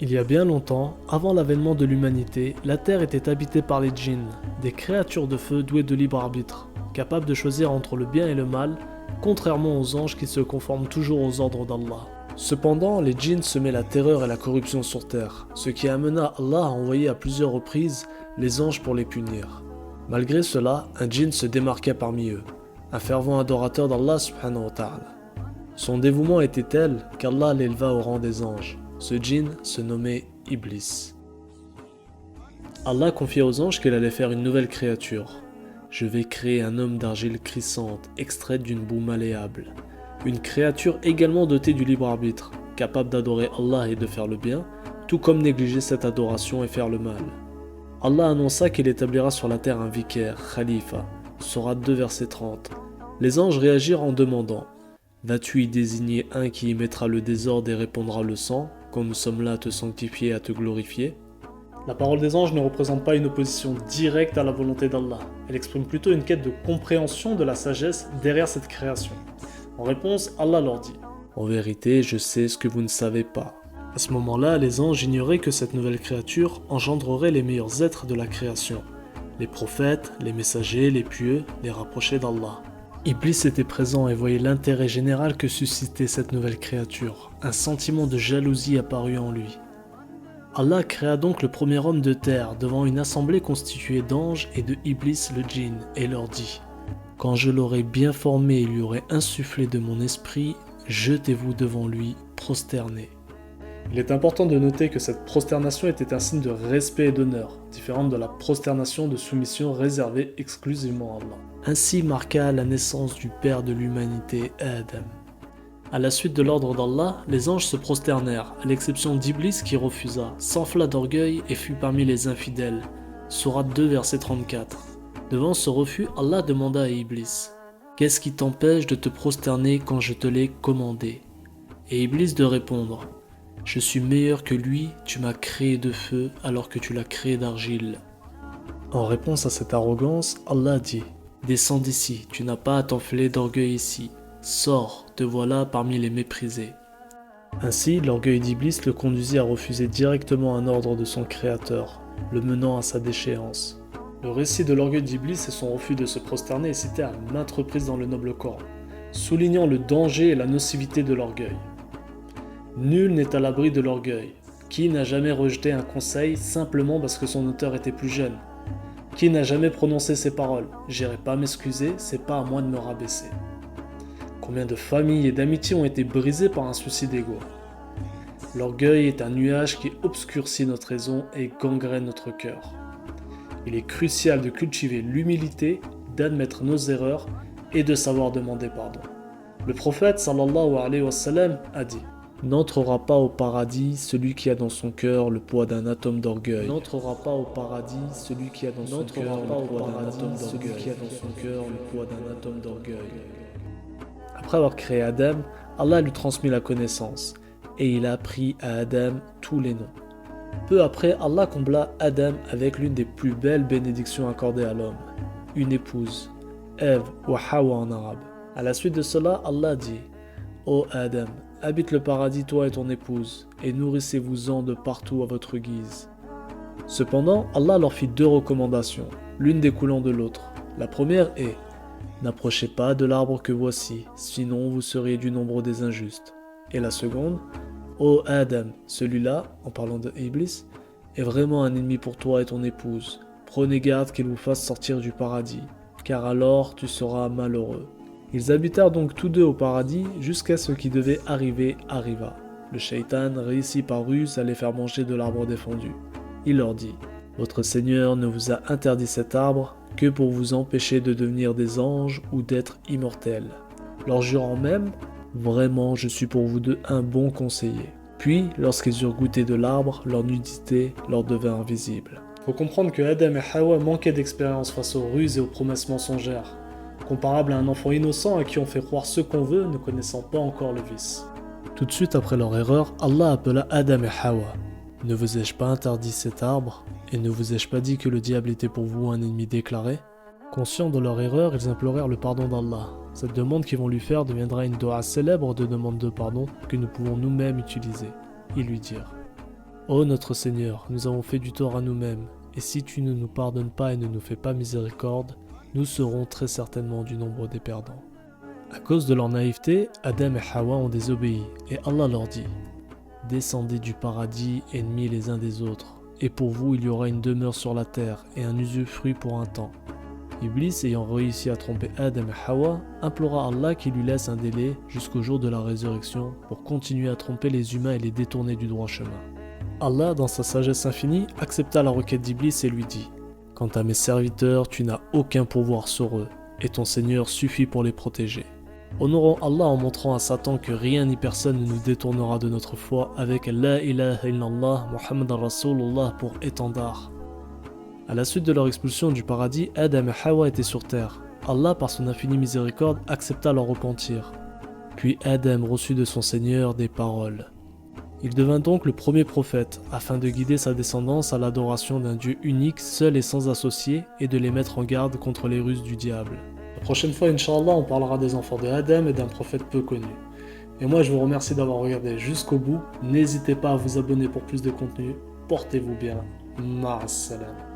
Il y a bien longtemps, avant l'avènement de l'humanité, la Terre était habitée par les djinns, des créatures de feu douées de libre arbitre, capables de choisir entre le bien et le mal, contrairement aux anges qui se conforment toujours aux ordres d'Allah. Cependant, les djinns semaient la terreur et la corruption sur Terre, ce qui amena Allah à envoyer à plusieurs reprises les anges pour les punir. Malgré cela, un djinn se démarquait parmi eux, un fervent adorateur d'Allah subhanahu wa ta'ala. Son dévouement était tel qu'Allah l'éleva au rang des anges. Ce djinn se nommait Iblis. Allah confia aux anges qu'il allait faire une nouvelle créature. Je vais créer un homme d'argile crissante, extraite d'une boue malléable. Une créature également dotée du libre arbitre, capable d'adorer Allah et de faire le bien, tout comme négliger cette adoration et faire le mal. Allah annonça qu'il établira sur la terre un vicaire, Khalifa. Sourate 2 verset 30. Les anges réagirent en demandant: vas-tu y désigner un qui y mettra le désordre et répandra le sang, quand nous sommes là à te sanctifier et à te glorifier? La parole des anges ne représente pas une opposition directe à la volonté d'Allah. Elle exprime plutôt une quête de compréhension de la sagesse derrière cette création. En réponse, Allah leur dit: en vérité, je sais ce que vous ne savez pas. À ce moment-là, les anges ignoraient que cette nouvelle créature engendrerait les meilleurs êtres de la création. Les prophètes, les messagers, les pieux, les rapprochés d'Allah. Iblis était présent et voyait l'intérêt général que suscitait cette nouvelle créature. Un sentiment de jalousie apparut en lui. Allah créa donc le premier homme de terre devant une assemblée constituée d'anges et de Iblis le djinn et leur dit: quand je l'aurai bien formé et lui aurai insufflé de mon esprit, jetez-vous devant lui, prosternés. Il est important de noter que cette prosternation était un signe de respect et d'honneur, différente de la prosternation de soumission réservée exclusivement à Allah. Ainsi marqua la naissance du père de l'humanité, Adam. À la suite de l'ordre d'Allah, les anges se prosternèrent, à l'exception d'Iblis qui refusa, s'enfla d'orgueil et fut parmi les infidèles. Sourate 2 verset 34. Devant ce refus, Allah demanda à Iblis: qu'est-ce qui t'empêche de te prosterner quand je te l'ai commandé? Et Iblis de répondre: je suis meilleur que lui, tu m'as créé de feu alors que tu l'as créé d'argile. En réponse à cette arrogance, Allah dit: descends d'ici, tu n'as pas à t'enfler d'orgueil ici. Sors, te voilà parmi les méprisés. Ainsi, l'orgueil d'Iblis le conduisit à refuser directement un ordre de son créateur, le menant à sa déchéance. Le récit de l'orgueil d'Iblis et son refus de se prosterner est cité à maintes reprises dans le noble Coran, soulignant le danger et la nocivité de l'orgueil. Nul n'est à l'abri de l'orgueil. Qui n'a jamais rejeté un conseil simplement parce que son auteur était plus jeune? Qui n'a jamais prononcé ces paroles: j'irai pas m'excuser, c'est pas à moi de me rabaisser? Combien de familles et d'amitiés ont été brisées par un souci d'ego? L'orgueil est un nuage qui obscurcit notre raison et gangrène notre cœur. Il est crucial de cultiver l'humilité, d'admettre nos erreurs et de savoir demander pardon. Le prophète sallallahu alayhi wa sallam a dit: n'entrera pas au paradis celui qui a dans son cœur le poids d'un atome d'orgueil. N'entrera pas au paradis celui qui a dans son cœur le poids d'un atome d'orgueil. Après avoir créé Adam, Allah lui transmit la connaissance, et il a appris à Adam tous les noms. Peu après, Allah combla Adam avec l'une des plus belles bénédictions accordées à l'homme, une épouse, Ève ou Hawa en arabe. À la suite de cela, Allah dit: ô Adam, habite le paradis toi et ton épouse, et nourrissez-vous-en de partout à votre guise. Cependant, Allah leur fit deux recommandations, l'une découlant de l'autre. La première est: n'approchez pas de l'arbre que voici, sinon vous seriez du nombre des injustes. Et la seconde: ô Adam, celui-là, en parlant de Iblis, est vraiment un ennemi pour toi et ton épouse. Prenez garde qu'il vous fasse sortir du paradis, car alors tu seras malheureux. Ils habitèrent donc tous deux au paradis jusqu'à ce qui devait arriver arriva. Le shaitan réussit par ruse à les faire manger de l'arbre défendu. Il leur dit: votre Seigneur ne vous a interdit cet arbre que pour vous empêcher de devenir des anges ou d'être immortels. Leur jurant même: vraiment je suis pour vous deux un bon conseiller. Puis, lorsqu'ils eurent goûté de l'arbre, leur nudité leur devint invisible. Faut comprendre que Adam et Hawa manquaient d'expérience face aux ruses et aux promesses mensongères, comparable à un enfant innocent à qui on fait croire ce qu'on veut, ne connaissant pas encore le vice. Tout de suite après leur erreur, Allah appela Adam et Hawa. Ne vous ai-je pas interdit cet arbre? Et ne vous ai-je pas dit que le diable était pour vous un ennemi déclaré? Conscients de leur erreur, ils implorèrent le pardon d'Allah. Cette demande qu'ils vont lui faire deviendra une doua célèbre de demande de pardon que nous pouvons nous-mêmes utiliser. Ils lui dirent: Ô notre Seigneur, nous avons fait du tort à nous-mêmes, et si tu ne nous pardonnes pas et ne nous fais pas miséricorde, nous serons très certainement du nombre des perdants. À cause de leur naïveté, Adam et Hawa ont désobéi, et Allah leur dit: Descendez du paradis, ennemis les uns des autres, et pour vous il y aura une demeure sur la terre et un usufruit pour un temps. Iblis, ayant réussi à tromper Adam et Hawa, implora Allah qu'il lui laisse un délai jusqu'au jour de la résurrection pour continuer à tromper les humains et les détourner du droit chemin. Allah, dans sa sagesse infinie, accepta la requête d'Iblis et lui dit: Quant à mes serviteurs, tu n'as aucun pouvoir sur eux, et ton Seigneur suffit pour les protéger. Honorons Allah en montrant à Satan que rien ni personne ne nous détournera de notre foi avec La ilaha illallah Muhammadan Rasulullah pour étendard. À la suite de leur expulsion du paradis, Adam et Hawa étaient sur terre. Allah, par son infinie miséricorde, accepta leur repentir. Puis Adam reçut de son Seigneur des paroles. Il devint donc le premier prophète, afin de guider sa descendance à l'adoration d'un Dieu unique, seul et sans associé, et de les mettre en garde contre les ruses du diable. La prochaine fois, Inch'Allah, on parlera des enfants de Adam et d'un prophète peu connu. Et moi, je vous remercie d'avoir regardé jusqu'au bout. N'hésitez pas à vous abonner pour plus de contenu. Portez-vous bien. Ma'as salam.